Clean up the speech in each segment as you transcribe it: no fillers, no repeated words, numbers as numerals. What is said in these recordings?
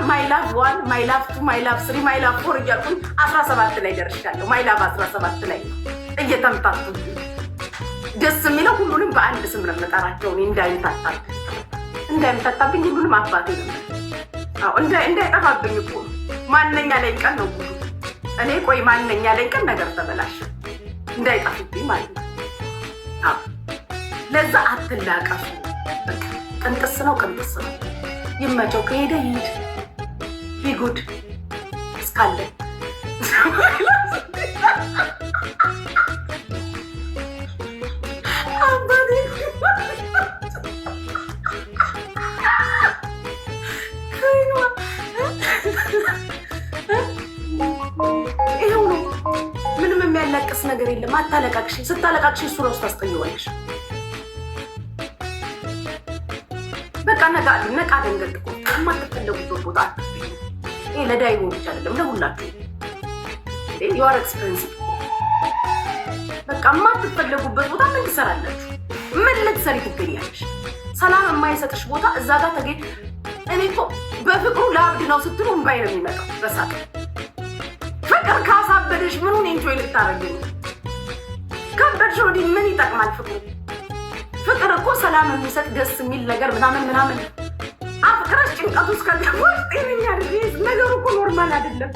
ማይ ላቭ 1 ማይ ላቭ 2 ማይ ላቭ 3 ማይ ላቭ 4 እያልኩኝ 17 ላይ ደርሻለሁ። ማይ ላቭ 17 ላይ እየተምታቱ ደስ የሚለው ሁሉንም በአንድ ስም ነው የምጠራቸው። እንዳይምታታብኝ ሁሉንም አባቴ ነው። አዎ እንዳይጠፋብኝ እኮ ማንኛ ላይ ቀን ነው ጉዱ። እኔ ቆይ ማንኛ ላይ ቀን ነገር ተበላሽ እንዳይጠፋብኝ ማለት ነው። አዎ ለዛ አትላቀሱ። በቃ ቅንጥስ ነው። ይመቸው ከሄደ ይሄድ ቢጉድ እስካለ ይሄው ነው። ምንም የሚያለቅስ ነገር የለም። አታለቃቅሽ። ስታለቃቅሽ እሱ ራሱ ታስጠይዋለሽ። በቃ ነቃ ደንገጥ እኮ የማትፈለጉበት ቦታ አትገኙ። ይሄ ለዳይቦ ብቻ አይደለም ለሁላችሁ። you are expensive። በቃ የማትፈለጉበት ቦታ ምን ትሰራላችሁ? ምን ልትሰሪ ትገኛለሽ? ሰላም የማይሰጥሽ ቦታ እዛ ጋር ተገኝ። እኔ እኮ በፍቅሩ ለአብድ ነው ስትሉ እምባይ ነው የሚመጣው በሳቅ። ፍቅር ካሳበደሽ ምኑን ኢንጆይ ልታረጊ ነው? ከበድሽ ወዲህ ምን ይጠቅማል ፍቅሩ? ፍቅር እኮ ሰላም የሚሰጥ ደስ የሚል ነገር ምናምን አፍቅረሽ ጭንቀት ውስጥ ከገባሽ ጤነኛ አይደለሽ። ነገሩ እኮ ኖርማል አይደለም።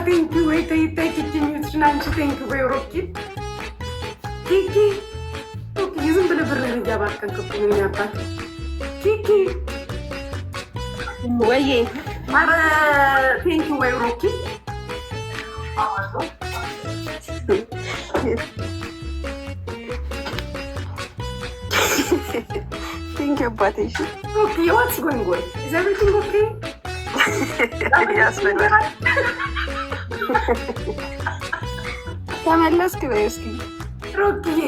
ቴንኪ ወይ ተይታይ ኪችኝትሽን አንቺ ቴንኪ ወይ ሮኪ ኪኪ ዝም ብለህ ብርህን እያባከንክ እኮ ነው ያባት ኪኪ ወይዬ ማረ ቴንኪ ወይ ሮኪ ቴንኪ አባቴ። ሮኪ what's going on? Is everything okay? ያስፈልጋል። ተመለስክ በይ እስኪ ሮኪዬ።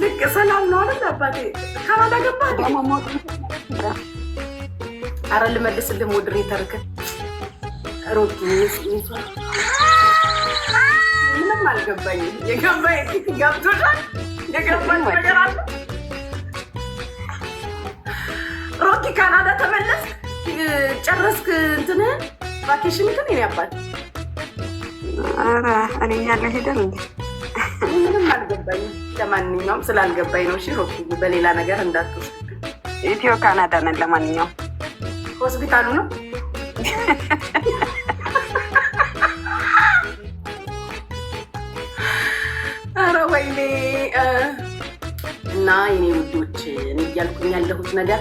ልክ ሰላም ነው አይደል አባቴ? ካናዳ ገባህ? አረ ልመልስልህ ሞዴሬተርክ ሮኪዬ። ምንም አልገባኝም። የገባኝ ገብቶሻል? የገባኝ ነገር አለ ሮኪ። ካናዳ ተመለስክ? ጨረስክ እንትንህን ቫኬሽንህን? የኔ አባት ኧረ እኔ እያለሁ ሄደል እንዴ? ምንም አልገባኝም። ለማንኛውም ስላልገባኝ ነው። እሺ ሮኪ በሌላ ነገር እንዳትወስድ። ኢትዮ ካናዳ ነን። ለማንኛውም ሆስፒታሉ ነው። ኧረ ወይኔ። እና የኔ ውዶች እኔ እያልኩኝ ያለሁት ነገር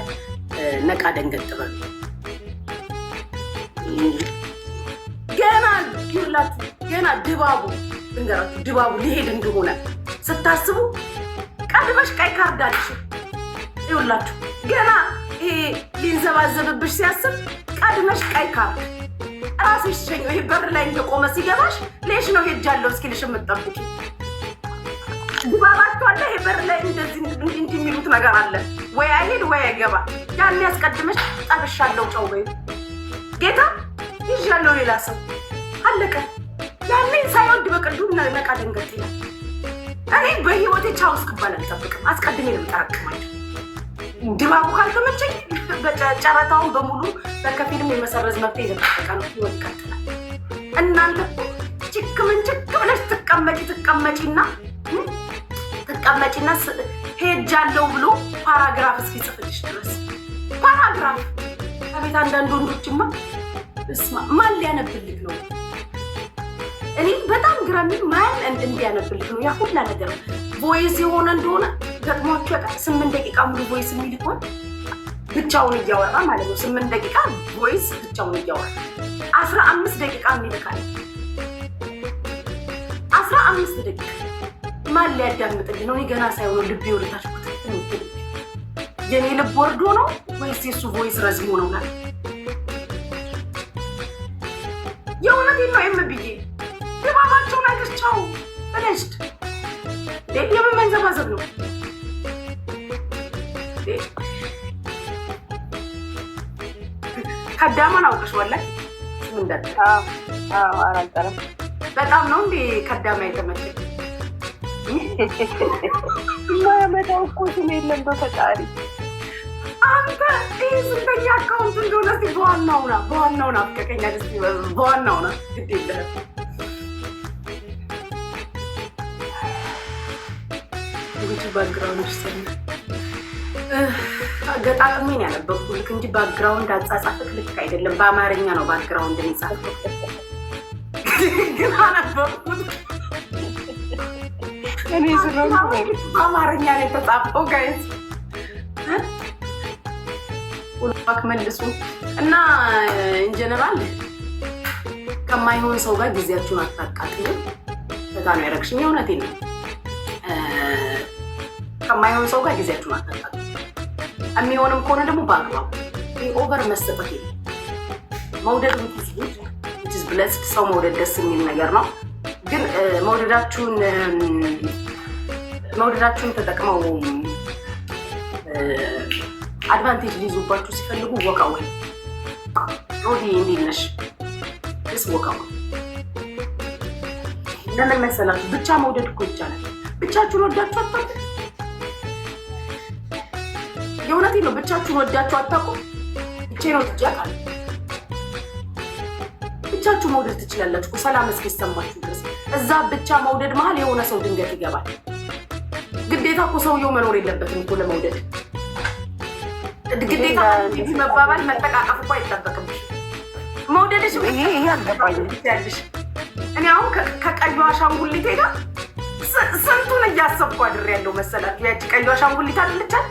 ነቃ ደንገጥ በሉ። ገና ይውላችሁ ገና ድባቡ እንገራችሁ ድባቡ ሊሄድ እንደሆነ ስታስቡ ቀድመሽ ቀይ ካርድ አለሽ። ይውላችሁ ገና ይሄ ሊንዘባዘብብሽ ሲያስብ ቀድመሽ ቀይ ካርድ ራስሽ ሸኝ። ይሄ በር ላይ እንደቆመ ሲገባሽ ሌሽ ነው ሄጃለሁ እስኪልሽ የምትጠብቂ ድባባችሁ አለ። ይሄ በር ላይ እንደዚህ የሚሉት ነገር አለ። ወይ አይሄድ ወይ አይገባ። ያን ያስቀድመሽ ጠብሻለሁ ጨው በይ ጌታ ይዣለሁ ሌላ ሰው አለቀ። ያኔ ሳይወድ በቅዱ ነቃ ደንገጥ ይላል። እኔ በህይወቴ ቻው እስክባል አልጠብቅም። አስቀድሜ ነው የምጠረቅማቸው። ድባቡ ካልተመቸኝ ጨረታውን በሙሉ በከፊልም የመሰረዝ መብት የተጠበቀ ነው። ህይወት ይቀጥላል። እናንተ ችክ ብለሽ ትቀመጪና ሄጃለሁ ብሎ ፓራግራፍ እስኪጽፍልሽ ድረስ ፓራግራፍ። አቤት አንዳንድ ወንዶችማ ማን ሊያነብልክ ነው? እኔ በጣም ግራሚን ማን እንዲያነብልክ ነው? ያ ሁላ ነገር ቮይስ የሆነ እንደሆነ ገጥሟችሁ ያውቃል? 8 ደቂቃ ሙሉ ቮይስ የሚል ይሆን ብቻውን እያወራ ማለት ነው። 8 ደቂቃ ቮይስ ብቻውን እያወራ 15 ደቂቃ የሚልካል። 15 ደቂቃ ማን ሊያዳምጥልኝ ነው? እኔ ገና ሳይሆን ልቤ ወደታች ኩት የኔ ልብ ወርዶ ነው ወይስ የሱ ቮይስ ረዝሞ ነው? ማለት የእውነቴን ነው የምብዬ ድባባቸውን አይገርቻው በለሽድ የምን መንዘባዘብ ነው? ከዳማን አውቀሽ ወላሂ ምን እንዳለ? አራንጠረ በጣም ነው እንዴ ከዳማ የተመቸኝ? ማያመጣው እኮ ስም የለም በፈጣሪ። አንተ ይህ ስንተኛ አካውንት እንደሆነ እስኪ በዋናውና አፍቀቀኛ ደስ በዋናውና ግድ የለህም። እንጂ ባክግራውንድ ይሰማል። ገጣጥሜን ያነበብኩልክ እንጂ ባክግራውንድ አጻጻፍክ ልክ አይደለም። በአማርኛ ነው ባክግራውንድ የሚጻፈው ግን አነበብኩት። እኔ ስለሆንኩ በአማርኛ ነው የተጻፈው። ጋይዝ ሁሉባክ መልሱ እና ኢንጀነራል ከማይሆን ሰው ጋር ጊዜያችሁን አታቃጥሉ። በጣም ነው ያረግሽኝ። እውነቴን ነው። ከማይሆን ሰው ጋር ጊዜያችሁን አታቃጥሉ። የሚሆንም ከሆነ ደግሞ በአግባቡ ኦቨር መሰጠት የለም። መውደድ ዊችዝ ብለስድ ሰው መውደድ ደስ የሚል ነገር ነው። ግን መውደዳችሁን ተጠቅመው አድቫንቴጅ ሊይዙባችሁ ሲፈልጉ ወቃው ሮዲ እንዴት ነሽ? ስ ወቃው ለምን መሰላችሁ? ብቻ መውደድ እኮ ይቻላል። ብቻችሁን ወዳችሁ አታውቁ። የእውነቴን ነው። ብቻችሁን ወዳችሁ አታውቁ። ብቻዬን ወድጄ አውቃለሁ። ብቻችሁ መውደድ ትችላላችሁ። ሰላም እስኪሰማችሁ ድረስ እዛ ብቻ መውደድ መሀል የሆነ ሰው ድንገት ይገባል። ግዴታ እኮ ሰውየው መኖር የለበትም እኮ ለመውደድ። ግዴታ መባባል መጠቃቀፍ እኮ አይጠበቅብሽ። መውደድሽ ይሄ አልገባኝም ያለሽ። እኔ አሁን ከቀዩ አሻንጉሊቴ ጋር ስንቱን እያሰብኩ አድሬያለሁ መሰላችሁ። ያቺ ቀዩ አሻንጉሊት አለቻት፣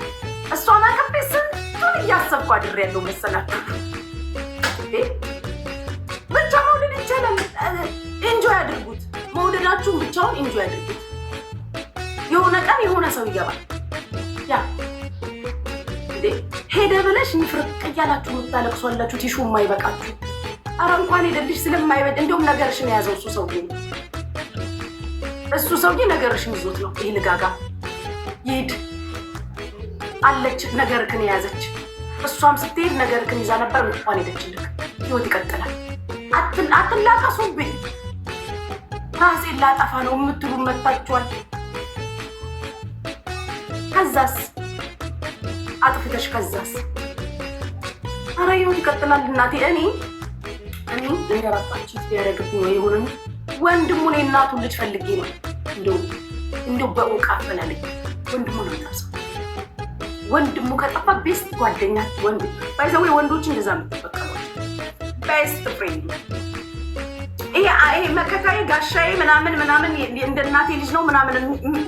እሷን አቅፌ ስንቱን እያሰብኩ አድሬያለሁ መሰላችሁ። ብቻ መውደድ ይቻላል። ኢንጆይ አድርጉት። መውደዳችሁን ብቻውን ኢንጆይ አድርጉት። የሆነ ቀን የሆነ ሰው ይገባል። ያ እንዴ ሄደ ብለሽ ንፍርቅ እያላችሁ የምታለቅሷላችሁ ቲሹ የማይበቃችሁ። ኧረ እንኳን ሄደልሽ ስለማይበድ እንደውም ነገርሽን የያዘው እሱ ሰውዬ ነገርሽን ይዞት ነው። ይህ ልጋጋ ይሄድ አለች ነገርክን የያዘች። እሷም ስትሄድ ነገርክን ይዛ ነበር። እንኳን ሄደችልክ። ህይወት ይቀጥላል። አትላቀሱብኝ። ራሴን ላጠፋ ነው የምትሉ መታችኋል። ከዛስ አጥፍተሽ ከዛስ ኧረ ህይወት ይቀጥላል እናቴ። እኔ እንደራጣችሁ ያደረግብኝ ወይ የሆነ ወንድሙን የእናቱን ልጅ ፈልጌ ነው እንደው በእውቅ አፈላለኝ። ወንድሙ ነው የሚያብሰው። ወንድሙ ከጠፋ ቤስት ጓደኛ ባይዘዌ ወንዶች እንደዛ የምትበቀሏቸው ቤስት ፍሬንድ። ይሄ መከታዬ ጋሻዬ ምናምን እንደ እናቴ ልጅ ነው ምናምን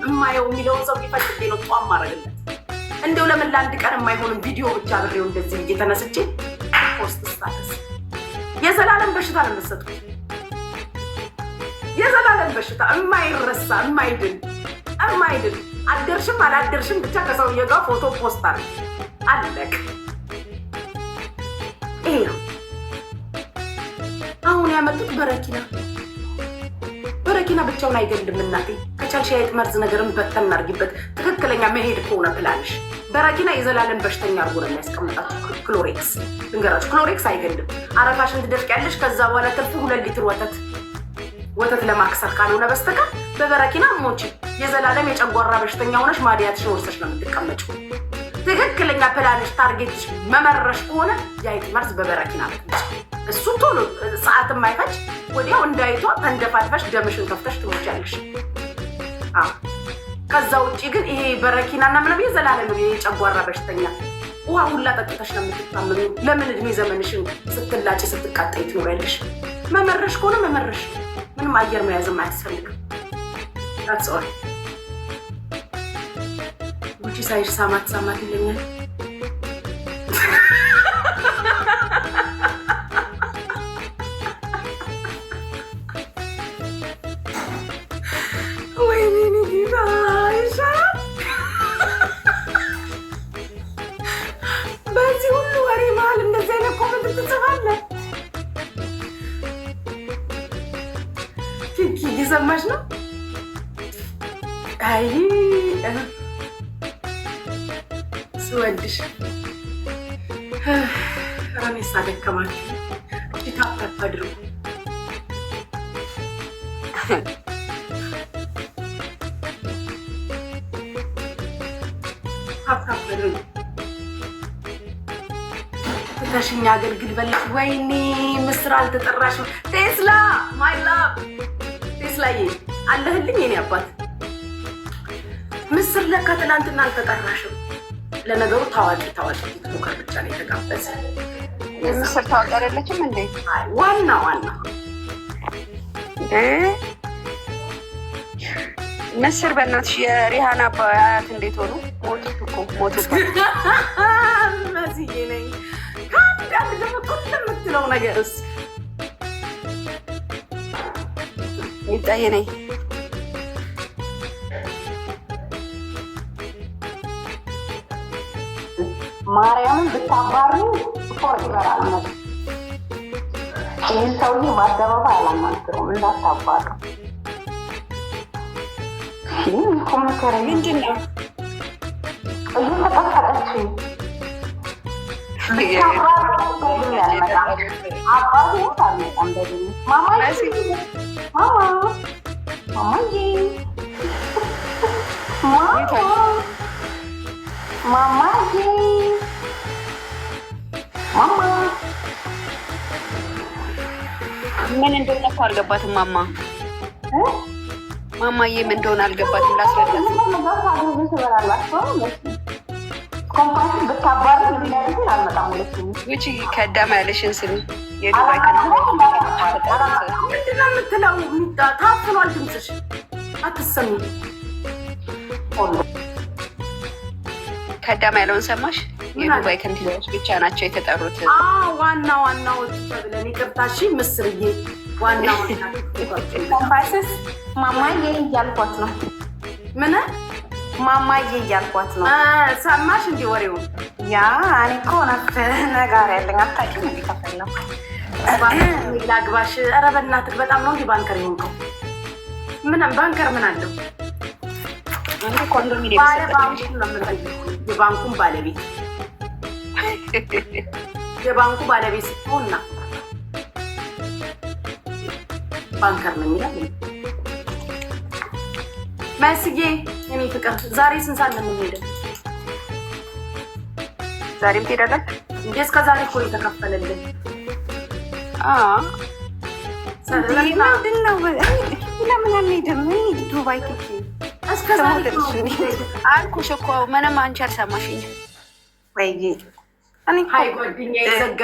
የማየው የሚለውን ሰው ሊፈልጌ ነው ጧም ማድረግለት። እንደው ለምን ለአንድ ቀን የማይሆንም ቪዲዮ ብቻ ብሬው እንደዚህ ብዬ ተነስቼ ፖስት ስታተስ። የዘላለም በሽታ ነው የምትሰጡት። የዘላለም በሽታ የማይረሳ የማይድን አደርሽም አላደርሽም ብቻ ከሰውዬ ጋር ፎቶ ፖስት አለቅ። ይሄ ነው አሁን ያመጡት በረኪና ብቻውን አይገልም እናቴ። ከቻልሽ የአይጥ መርዝ ነገርን በተን እናድርጊበት። ትክክለኛ መሄድ ከሆነ ፕላንሽ በረኪና የዘላለም በሽተኛ አድርጎ ነው የሚያስቀምጣችሁ። ክሎሬክስ ልንገራችሁ፣ ክሎሬክስ አይገልም። አረፋሽን ትደርቂያለሽ። ከዛ በኋላ ትርፉ 2 ሊትር ወተት ለማክሰር ካልሆነ በስተቀር በበረኪና ሞቺ የዘላለም የጨጓራ በሽተኛ ሆነሽ ማዲያትሽን ወርሰሽ ነው የምትቀመጪው። ትክክለኛ ፕላንሽ ታርጌትሽ መመረሽ ከሆነ የአይጥ መርዝ በበረኪና ነው። እሱ ቶሎ ሰዓት የማይፈጅ ወዲያው እንዳይቷ ተንደፋድፈሽ ደምሽን ከፍተሽ ትሞቻለሽ። ከዛ ውጪ ግን ይሄ በረኪናና ምንም የዘላለም የጨጓራ በሽተኛ ውሃ ሁላ ጠጥተሽ ነው የምትታመሚው። ለምን እድሜ ዘመንሽን ስትላጭ ስትቃጠይ ትኖሪያለሽ? መመረሽ ከሆነ መመረሽ፣ ምንም አየር መያዝም አያስፈልግም። that's all። ውጪ ሳይሽ ሳማት ይለኛል። በዚህ ሁሉ ወሬ መሀል እንደዚህ አይነት ኮመንት ትጽፋለህ? ኪኪ እየሰማሽ ነው? አይ ስወድሽ እኔስ አደከማችሁ። ታፕ አድርጉ። ትተሽኝ አገልግል በለሽ። ወይኔ ምስር አልተጠራሽም። ቴስላ ማይ ላቭ ቴስላዬ አለህልኝ የኔ አባት። ምስር ለካ ትናንትና አልተጠራሽም። ለነገሩ ታዋቂ ቲክቶከር ብቻ ነው የተጋበዘ። ምስር ታዋቂ አይደለችም እንዴ? ዋና ምስር በእናትሽ የሪሃና አባያት እንዴት ሆኑ? ሞቱ መስዬ ነኝ። ከአንዳንድ ደግሞ ቶሎ የምትለው ነገርስ ይታየ ነኝ። ማርያምን ብታባሪ ፎር ይበራል። ይህን ሰውዬ በአደባባይ አላናግረውም እንዳታባሩ። ኮመከረ ምንድን ነው እየተቀፈቀች አባቴ አልመጣም። በግኝ ምን እንደሆነ እኮ አልገባትም። ማማዬ ምን እንደሆነ አልገባትም። ላስረዳት ውጪ ከአዳማ ያለሽን ስሚ። የዱባይ ምንድን ነው የምትለው? ታፍኗል ድምፅሽ፣ አትሰሚ። ከአዳማ ያለውን ሰማሽ? የዱባይ ከንቲባዎች ብቻ ናቸው የተጠሩት። ዋናዎቹ ተብለን ይቅርታ። እሺ ምስርዬ፣ ዋና ኮምፓስስ ማማዬ እያልኳት ነው። ምን ማማዬ እያልኳት ነው። ሰማሽ እንዲ ወሬውን? ያ እኔ እኮ እውነት ነገር ያለኝ አታውቂም። እንዲ ከፈለው ላግባሽ። ኧረ በእናትህ በጣም ነው እንዲ ባንከር የሆንከው። ባንከር ምን አለው? ኮንዶሚኒየም ባንኩን ነው የምጠይቀው። የባንኩን ባለቤት የባንኩ ባለቤት ስትሆንና ባንከር ነው የሚላል። መስዬ እኔ ፍቅር ዛሬ ስንት ሰዓት ነው የምንሄደው? ዛሬም ትሄዳለች እንዴ? እስከ ዛሬ እኮ የተከፈለልን። ምንድን ነው? ለምን አንሄድም? ዱባይ ኪኪ እስከ ዛሬ አልኩሽ እኮ ምንም አንቺ አልሰማሽኝም ወይ? ሀይ ጓደኛዬ ዘጋ